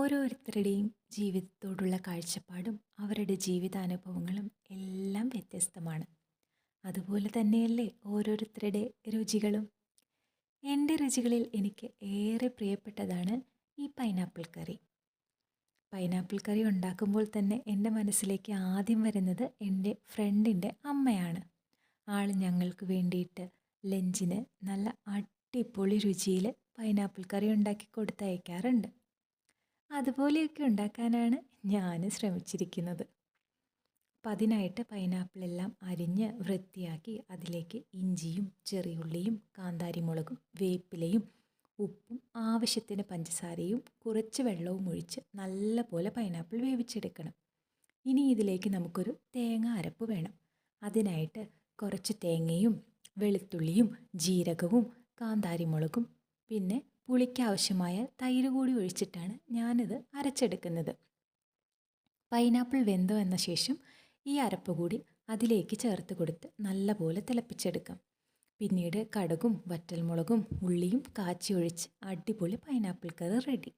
ഓരോരുത്തരുടെയും ജീവിതത്തോടുള്ള കാഴ്ചപ്പാടും അവരുടെ ജീവിതാനുഭവങ്ങളും എല്ലാം വ്യത്യസ്തമാണ്. അതുപോലെ തന്നെയല്ലേ ഓരോരുത്തരുടെ രുചികളും. എൻ്റെ രുചികളിൽ എനിക്ക് ഏറെ പ്രിയപ്പെട്ടതാണ് ഈ പൈനാപ്പിൾ കറി. പൈനാപ്പിൾ കറി ഉണ്ടാക്കുമ്പോൾ തന്നെ എൻ്റെ മനസ്സിലേക്ക് ആദ്യം വരുന്നത് എൻ്റെ ഫ്രണ്ടിൻ്റെ അമ്മയാണ്. ആൾ ഞങ്ങൾക്ക് വേണ്ടിയിട്ട് ലഞ്ചിന് നല്ല അടിപൊളി രുചിയിൽ പൈനാപ്പിൾ കറി ഉണ്ടാക്കി കൊടുത്തയക്കാറുണ്ട്. അതുപോലെയൊക്കെ ഉണ്ടാക്കാനാണ് ഞാൻ ശ്രമിച്ചിരിക്കുന്നത്. അപ്പം അതിനായിട്ട് പൈനാപ്പിളെല്ലാം അരിഞ്ഞ് വൃത്തിയാക്കി അതിലേക്ക് ഇഞ്ചിയും ചെറിയുള്ളിയും കാന്താരിമുളകും വേപ്പിലയും ഉപ്പും ആവശ്യത്തിന് പഞ്ചസാരയും കുറച്ച് വെള്ളവും ഒഴിച്ച് നല്ലപോലെ പൈനാപ്പിൾ വേവിച്ചെടുക്കണം. ഇനി ഇതിലേക്ക് നമുക്കൊരു തേങ്ങ അരപ്പ് വേണം. അതിനായിട്ട് കുറച്ച് തേങ്ങയും വെളുത്തുള്ളിയും ജീരകവും കാന്താരിമുളകും പിന്നെ പുളിക്കാവശ്യമായ തൈര് കൂടി ഒഴിച്ചിട്ടാണ് ഞാനിത് അരച്ചെടുക്കുന്നത്. പൈനാപ്പിൾ വെന്ത് വന്ന ശേഷം ഈ അരപ്പ് കൂടി അതിലേക്ക് ചേർത്ത് കൊടുത്ത് നല്ലപോലെ തിളപ്പിച്ചെടുക്കാം. പിന്നീട് കടുകും വറ്റൽമുളകും ഉള്ളിയും കാച്ചി ഒഴിച്ച് അടിപൊളി പൈനാപ്പിൾ കറി റെഡി.